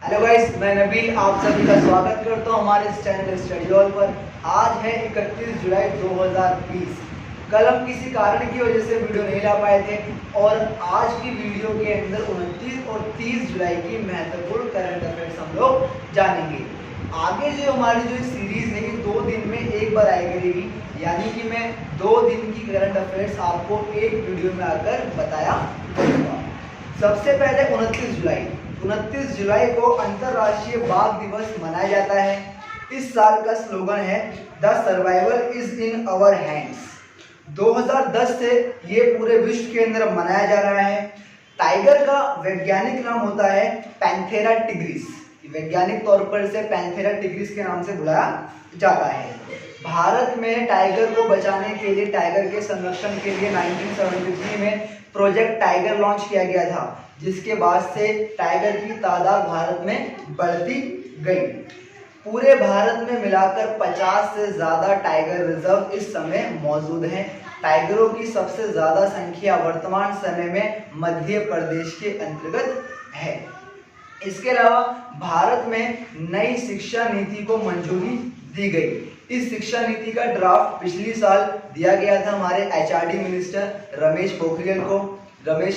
Hello guys, मैं नबील आप सभी का स्वागत करता हूं हमारे इस चैनल स्टडी हॉल पर। आज है 31 जुलाई 2020। कल हम किसी कारण की वजह से वीडियो नहीं ला पाए थे और आज की वीडियो के अंदर 29 और 30 जुलाई की महत्वपूर्ण करंट अफेयर्स हम लोग जानेंगे। आगे जो हमारी जो सीरीज है ये 2 दिन में एक बार आया करेगी, यानी कि मैं 2 दिन की करंट अफेयर्स आपको एक वीडियो में आकर बताया करूँगा। सबसे पहले 29 जुलाई को अंतर्राष्ट्रीय बाघ दिवस मनाया जाता है। इस साल का स्लोगन है the survival is in our hands. 2010 से ये पूरे विश्व के अंदर मनाया जा रहा है। टाइगर का वैज्ञानिक नाम होता है पैंथेरा टिग्रिस। वैज्ञानिक तौर पर इसे पैंथेरा टिग्रिस के नाम से बुलाया जाता है। भारत में टाइगर को बचाने के लिए, टाइगर के संरक्षण के लिए 1973 में प्रोजेक्ट टाइगर लॉन्च किया गया था, जिसके बाद से टाइगर की तादाद भारत में बढ़ती गई। पूरे भारत में मिलाकर 50 से ज़्यादा टाइगर रिजर्व इस समय मौजूद हैं। टाइगरों की सबसे ज़्यादा संख्या वर्तमान समय में मध्य प्रदेश के अंतर्गत है। इसके अलावा भारत में नई शिक्षा नीति को मंजूरी दी गई। इस शिक्षा नीति का ड्राफ्ट पिछली साल दिया गया था हमारे एचआरडी मिनिस्टर रमेश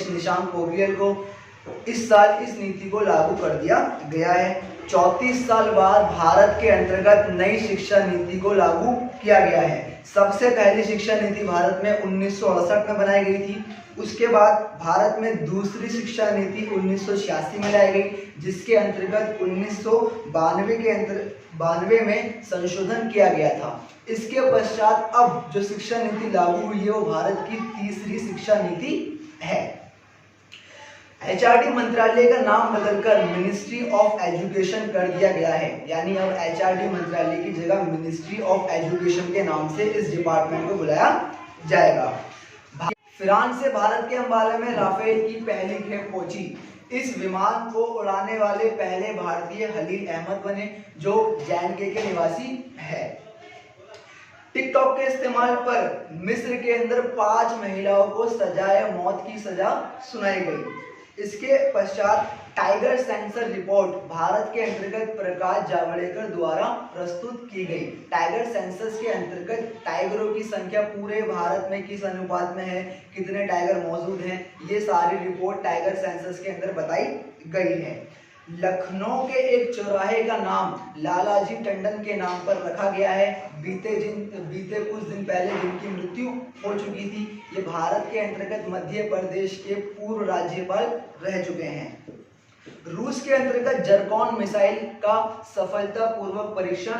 निशांक पोखरियाल को। इस साल इस नीति को लागू कर दिया गया है। 34 साल बाद भारत के अंतर्गत नई शिक्षा नीति को लागू किया गया है। सबसे पहली शिक्षा नीति भारत में 1968 में बनाई गई थी। उसके बाद भारत में दूसरी शिक्षा नीति 1986 में लाई गई, जिसके अंतर्गत 1992 में संशोधन किया गया था। इसके पश्चात अब जो शिक्षा नीति लागू हुई है वो भारत की तीसरी शिक्षा नीति है। एचआरडी मंत्रालय का नाम बदलकर मिनिस्ट्री ऑफ एजुकेशन कर दिया गया है, यानी अब एचआरडी मंत्रालय की जगह मिनिस्ट्री ऑफ एजुकेशन के नाम से इस डिपार्टमेंट को बुलाया जाएगा। फ्रांस से भारत के अंबाला में राफेल की पहली खेप पहुंची। इस विमान को उड़ाने वाले पहले भारतीय खलील अहमद बने, जो जे&के के निवासी है। टिकटॉक के इस्तेमाल पर मिस्र के अंदर 5 महिलाओं को सजाए मौत की सजा सुनाई गई। इसके पश्चात टाइगर सेंसर रिपोर्ट भारत के अंतर्गत प्रकाश जावड़ेकर द्वारा प्रस्तुत की गई। टाइगर सेंसस के अंतर्गत टाइगरों की संख्या पूरे भारत में किस अनुपात में है, कितने टाइगर मौजूद हैं, ये सारी रिपोर्ट टाइगर सेंसस के अंदर बताई गई है। लखनऊ के एक चौराहे का नाम लालाजी टंडन के नाम पर रखा गया है। बीते कुछ दिन पहले जिनकी मृत्यु हो चुकी थी, ये भारत के अंतर्गत मध्य प्रदेश के पूर्व राज्यपाल रह चुके हैं। रूस के अंतर्गत जरकॉन मिसाइल का सफलतापूर्वक परीक्षण।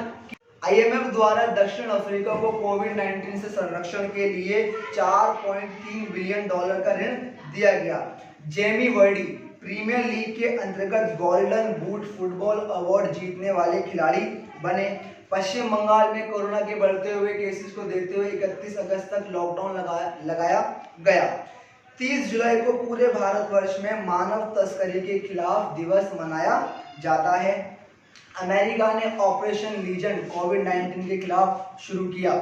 आईएमएफ द्वारा दक्षिण अफ्रीका को कोविड-19 से संरक्षण के लिए $4.3 बिलियन का ऋण दिया गया। जेमी वर्डी प्रीमियर लीग के अंतर्गत गोल्डन बूट फुटबॉल अवार्ड जीतने वाले खिलाड़ी बने। पश्चिम बंगाल में कोरोना के बढ़ते हुए केसेस को देखते हुए 31 अगस्त तक लॉकडाउन लगाया गया। 30 जुलाई को पूरे भारतवर्ष में मानव तस्करी के खिलाफ दिवस मनाया जाता है। अमेरिका ने ऑपरेशन लीजेंड कोविड-19 के खिलाफ शुरू किया।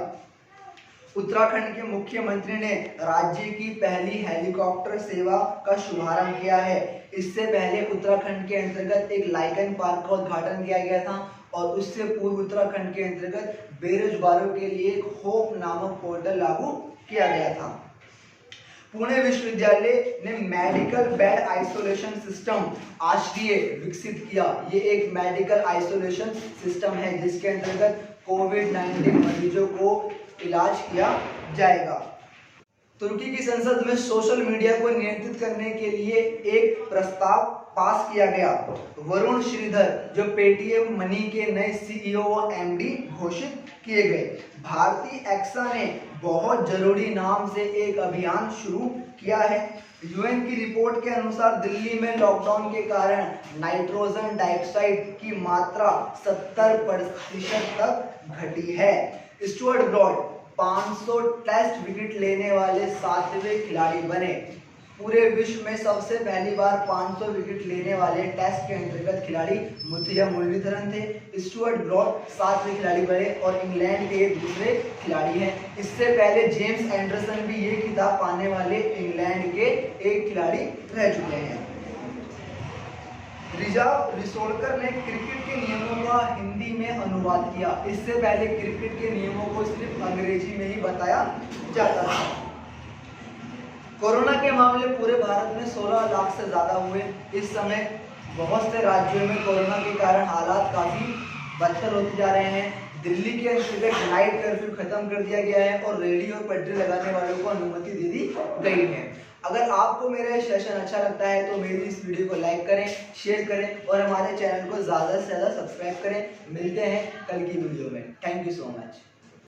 उत्तराखंड के मुख्यमंत्री ने राज्य की पहली हेलीकॉप्टर सेवा का शुभारंभ किया है। इससे पहले उत्तराखंड के अंतर्गत एक लाइकन पार्क का उद्घाटन किया गया था और उससे पूर्व उत्तराखंड के अंतर्गत बेरोजगारों के लिए एक होप नामक पोर्टल लागू किया गया था। पुणे विश्वविद्यालय ने मेडिकल बेड आइसोलेशन सिस्टम आश्रय विकसित किया। ये एक मेडिकल आइसोलेशन सिस्टम है जिसके अंतर्गत कोविड-19 मरीजों को इलाज किया जाएगा। तुर्की की संसद में सोशल मीडिया को नियंत्रित करने के लिए एक प्रस्ताव पास किया गया। वरुण श्रीधर जो पेटीएम मनी के नए सीईओ और एमडी घोषित किए गए। भारतीय एक्सा ने बहुत जरूरी नाम से एक अभियान शुरू किया है। यूएन की रिपोर्ट के अनुसार दिल्ली में लॉकडाउन के कारण नाइट्रोजन डाइऑक्साइड की मात्रा 70% तक घटी है। स्टुअर्ट ब्रॉड 500 टेस्ट विकेट लेने वाले 7वें खिलाड़ी बने। पूरे विश्व में सबसे पहली बार 500 विकेट लेने वाले टेस्ट के अंतर्गत खिलाड़ी मुथैया मुरलीधरन थे। स्टुअर्ट ब्रॉड 7वें खिलाड़ी बने और इंग्लैंड के दूसरे खिलाड़ी हैं। इससे पहले जेम्स एंडरसन भी ये खिताब पाने वाले इंग्लैंड के एक खिलाड़ी रह चुके हैं। रिजा रिसोडकर ने क्रिकेट के नियमों का हिंदी में अनुवाद किया। इससे पहले क्रिकेट के नियमों को सिर्फ अंग्रेजी में ही बताया जाता था। कोरोना के मामले पूरे भारत में 16 लाख से ज़्यादा हुए। इस समय बहुत से राज्यों में कोरोना के कारण हालात काफ़ी बदतर होते जा रहे हैं। दिल्ली के अंतर्गत नाइट कर्फ्यू खत्म कर दिया गया है और रेडी और पटरी लगाने वालों को अनुमति दे दी गई है। अगर आपको मेरा ये सेशन अच्छा लगता है तो मेरी इस वीडियो को लाइक करें, शेयर करें और हमारे चैनल को ज़्यादा से ज़्यादा सब्सक्राइब करें। मिलते हैं कल की वीडियो में। Thank you so much.